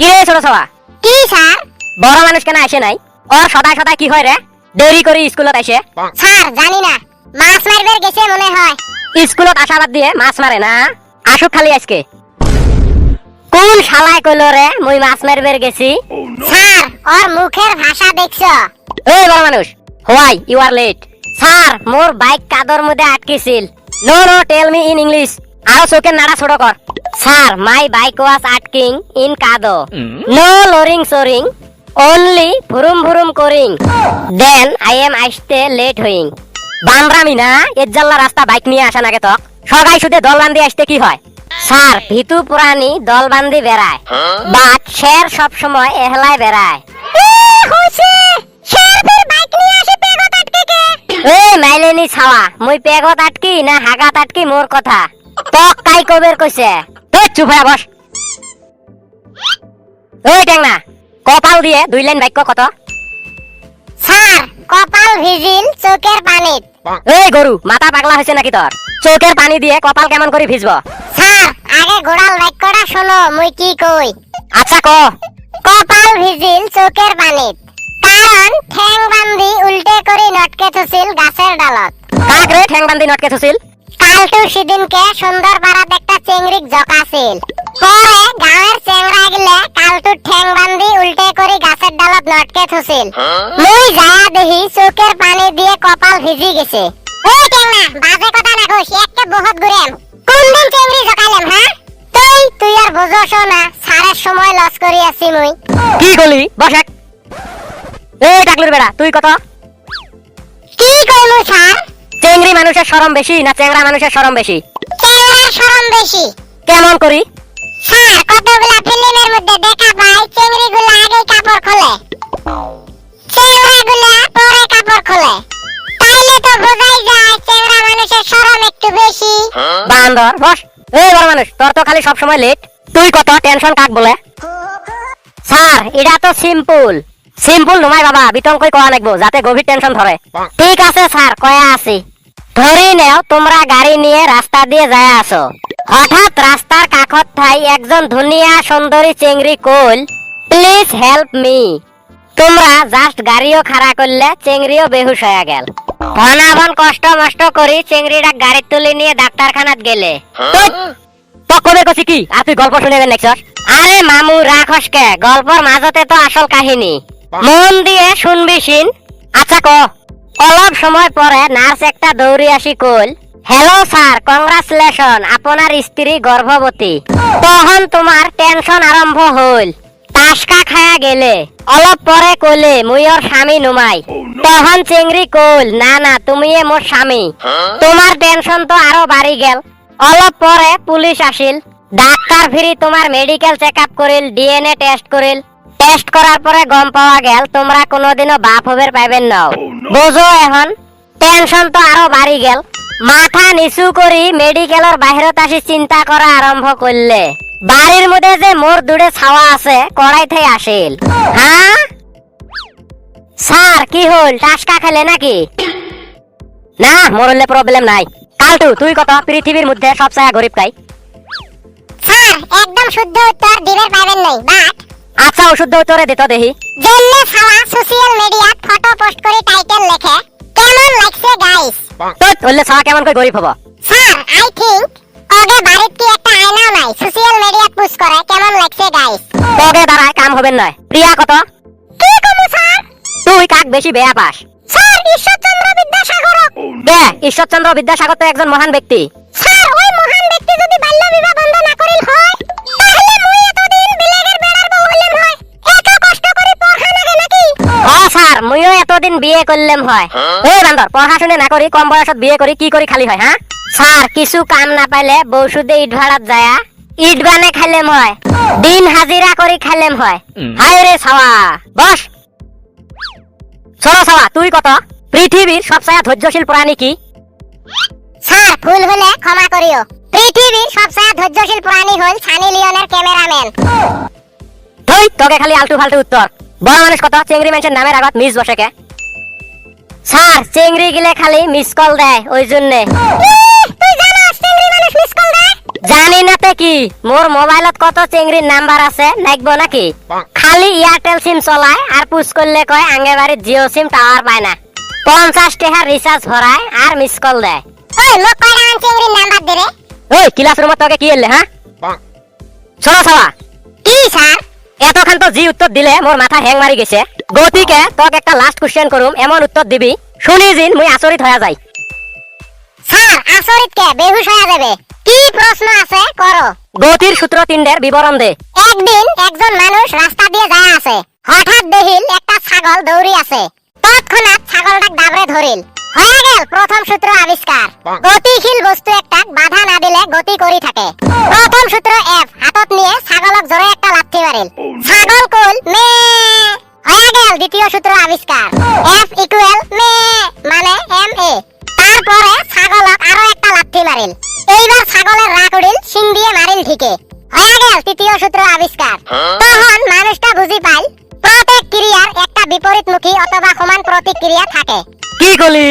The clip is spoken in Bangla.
কি রে ছোট সবা? কি স্যার? বড় মানুষ কেন আসে নাই? ওর সদায় সদায় কি হয় রে? দেরি করে স্কুলত আসে। স্যার জানি না, মাছ মারবে গেছে মনে হয়। স্কুলত আসা বাদ দিয়ে মাছ মারে না? আসুক খালি আজকে। কোন শালায় কইলো রে মুই মাছ মারবে গেছি? স্যার ওর মুখের ভাষা দেখছো? এই বড় মানুষ, why you are late? Sir more bike কাদর মধ্যে আটকেছিল। No no tell me in English. আরো চোখের নাড়া ছোট কর। স্যার মাই বাইক ওয়াজ আটকিং ইন কাদো। নো লোরিং সোরিং, only ভুরুম ভুরুম করিং। দেন আই এম আসতে লেট হইং। বামরামি না, এজ্জাল্লা রাস্তা বাইক নিয়ে আসা নাগে তো। সবাই শুধু দল বান্ধি আসতে কি হয়? স্যার ভিতু পুরানি দল বান্ধি বেড়ায়, বাট শের সব সময় এহলায় বেড়ায়। হইছে স্যার ফের বাইক নিয়ে আসে পেগত আটকে কে? এই মাইলেনি ছাওয়া, মুই পেগত আটকি না হাগাত আটকি মোর কথা তক কাই কবের কইছে। তুই চুপ হয়ে বস। ওই টেংনা, কপাল দিয়ে 2 লাইন বাক্য কত? স্যার কপাল ভিজিল চোখের পানিত। এই গরু মাথা পাগলা হয়েছে নাকি তোর? চোখের পানি দিয়ে কপাল কেমন করে ভিজবো? স্যার আগে গোড়াল বাক্যটা শোনো মুই কি কই। আচ্ছা ক। কপাল ভিজিল চোখের পানিত, কারণ ঠ্যাং বান্ধি উল্টে করে নটকে থুছিল গাছের ডালত। কাক রে ঠ্যাং বান্ধি নটকে থুছিল? কালটু সেদিনকে সুন্দর পাড়াত একটা চেংড়িক জকাছিল। পরে গাঁয়ের চেংড়া গিলে কালটুর ঠ্যাং বান্ধি উল্টে করে গাছের ডালত নটকে থুছিল। মুই যায়া দেখি চোখের পানি দিয়ে কপাল ভিজি গেছে। ওই টেংনা বাজে কথা না কইস, একে বহুত ঘুরেম। কোন দিন চেংড়ি জকাইলাম হ্যাঁ? তুই আর বুঝছস না, সারের সময় লস করি আছি মুই। কি গলি বস এক। এই টাকলুর বেড়া তুই কত? কি কইমু স্যার? চেংড়ি মানুষের শরম বেশি না চেংড়া মানুষের শরম বেশি? চেংড়ার শরম বেশি। কেমন করি? স্যার কতগুলা ফিল্মের মধ্যে দেখা পাই চেংড়িগুলো আগে কাপড় খোলে, চেংড়াগুলো পরে কাপড় খোলে। তাইলে তো বোঝাই যায় চেংড়া মানুষের শরম একটু বেশি। বান্দর বস। এই বড় মানুষ তোর তো খালি সব সময় লেট। তুই কত টেনশন কাক বলে? স্যার এটা তো সিম্পল। সিম্পল নয় বাবা, বিতঙ্কই কয়া লাগবো যাতে গভীর টেনশন ধরে। ঠিক আছে স্যার কয়া আছি। ধরি নেও তোমরা গাড়ি নিয়ে রাস্তা দিয়ে যায় আসো। হঠাৎ রাস্তার কাখত ঠাই একজন ধুনিয়া সুন্দরী চেংড়ি কইল, প্লিজ হেল্প মি। তোমরা জাস্ট গাড়িও খাড়া করলে চেংড়িও বেহুশ হয়ে গেল। ঘনাবন কষ্ট মষ্ট করি চেংড়িটা গাড়ি তুলে নিয়ে ডাক্তারখানাত গেলে। তো কবে কছি কি আর তুই গল্প শুনে দেখছস? আরে মামু রাখস কে, গল্পর মাঝতে তো আসল কাহিনী। মন দিয়ে শুনবি শিন। আচ্ছা ক। অলপ সময় পরে নার্স একটা দৌড়ি আসি কইল, হ্যালো স্যার কংগ্রাচুলেশন, আপনার স্ত্রী গর্ভবতী। তখন তোমার টেনশন আরম্ভ হইল। টাসকা খায়া গেলে। অলপ পরে কইলে মুই ওর স্বামী নুমাই। তখন চেংড়ি কইল, না না তুমি মোর স্বামী। তোমার টেনশন তো আরো বাড়ি গেল। অলপ পরে পুলিশ আসিল। ডাক্তার ফিরি তোমার মেডিকেল চেকআপ করিল, ডিএনএ টেস্ট করিল। টেস্ট করার পরে গম পাওয়া গেল তোমরা কোনোদিনও বাপ হবের পাইবেন নাও। বোঝো এখন টেনশন তো আরো বাড়ি গেল। মাথা নিচু করি মেডিকেলের বাহিরত আসি চিন্তা করা আরম্ভ করলে, বাড়ির মধ্যে যে মোর দুড়ে ছাওয়া আছে কড়াই থেকে আসিল। হ্যাঁ স্যার কি হল, টাসকা খেলে নাকি? না মরলে প্রবলেম নাই। কালটু তুই কত পৃথিবীর মধ্যে সবচেয়ে গরিব কাই? স্যার একদম শুদ্ধ উত্তর দিবের পাবেন নাই, বাট আচ্ছা ওষুধ উত্তরে দিত দেখি। জেলে ছাওয়া সোশ্যাল মিডিয়াত ফটো পোস্ট করে টাইটেল লেখে, কেমন লাগছে গাইস? তো বললে ছাওয়া কেমন করে গরিব হবো? স্যার আই থিংক ওগে বাড়িত কি একটা আয়না নাই, সোশ্যাল মিডিয়াত পোস্ট করে কেমন লাগছে গাইস? তোকে দাঁড়ায় কাম হবেন নয়। প্রিয়া কত? কি কমু স্যার? তুই কাক বেশি বেয়া পাস? স্যার ঈশ্বরচন্দ্র বিদ্যাসাগর। বে ঈশ্বরচন্দ্র বিদ্যাসাগর তো একজন মহান ব্যক্তি। স্যার ওই মহান ব্যক্তি যদি বাল্য বিবাহ বন্ধ না করিল হয়, তাহলে মুই এতদিন বিলেগের বেড়ার বউ হইলাম হয়। এত কষ্ট করে পড়া লাগে নাকি? হ্যাঁ স্যার মুইও এতদিন বিয়ে করলাম হয়। ওই বান্দর পড়াশোনা না করি কম বয়সত বিয়ে করি কি করি খালি হয়? হ্যাঁ স্যার কিছু কাম না পাইলে বউ সুদে ইট ভাড়াত যায়া ইট বানে খাইলেম হয়, দিন হাজিরা করি খাইলেম হয়। হায় রে ছাওয়া বস। সরো ছাওয়া তুই কত পৃথিবীর সবচেয়ে ধৈর্যশীল প্রাণী কি? স্যার ভুল হলে ক্ষমা করিও, পৃথিবীর সবচেয়ে ধৈর্যশীল প্রাণী হল সানি লিওনের ক্যামেরাম্যান। তুই তোকে খালি আলতু ফালতু উত্তর। বড় মানুষ কত চেংড়ি মানুষের নামের আগত মিস বসে কে? স্যার চেংড়ি গিলে খালি মিস কল দেয় ওই জন্যে। তুই জানাস চেংড়ি মানুষ মিস কল দেয়? জানি না তে কি মোর মোবাইলত কত চেংড়ির নাম্বার আছে নাকবো নাকি খালি এয়ারটেল সিম চলায় আর পুশ করলে কয় আঙ্গে বাড়ির জিও সিম টাওয়ার পায় না 50 টাকা রিচার্জ ভরায় আর মিস কল দেয় ওই লোক কয়টা মান চেংড়ির নাম্বার দে রে ওই ক্লাসরুমে তোকে কি এলে হ্যাঁ শোনো সবা কি স্যার এতক্ষণ তো জি উত্তর দিলে মোর মাথা হ্যাং মারি গেছে গতিকে তোকে একটা লাস্ট কোশ্চেন করুম এমন উত্তর দিবি শুনি জিন মুই আচরিত হয়ে যাই স্যার আচরিত কে বেহুশ হয়ে যাবে কি প্রশ্ন আছে করো গতির সূত্র তিনটের বিবরণ দে একদিন একজন মানুষ রাস্তা দিয়ে যায় আছে হঠাৎ দেখিল একটা ছাগল দৌড়ি আছে তৎক্ষণাৎ ছাগলটাক দাবড়ে ধরিল হয়ে গেল প্রথম সূত্র আবিষ্কার গতিশীল বস্তু একটা বাধা না দিলে গতি করি থাকে প্রথম সূত্র এফ হাতত নিয়ে ছাগলক জোরে একটা লাথি মারিল ছাগল কল মে হয়ে গেল দ্বিতীয় সূত্র আবিষ্কার এফ ইকুয়াল মে মানে এম এ তারপরে ছাগলক আরো একটা লাথি মারিল এইবার ছাগলের রাগ উড়িল শিং দিয়ে মারিল ঠিকে হয়ে গেল তৃতীয় সূত্র আবিষ্কার তখন মানুষটা বুঝি পাইল প্রত্যেক ক্রিয়ার একটা বিপরীতমুখী অথবা সমান প্রতিক্রিয়া থাকে কি কলি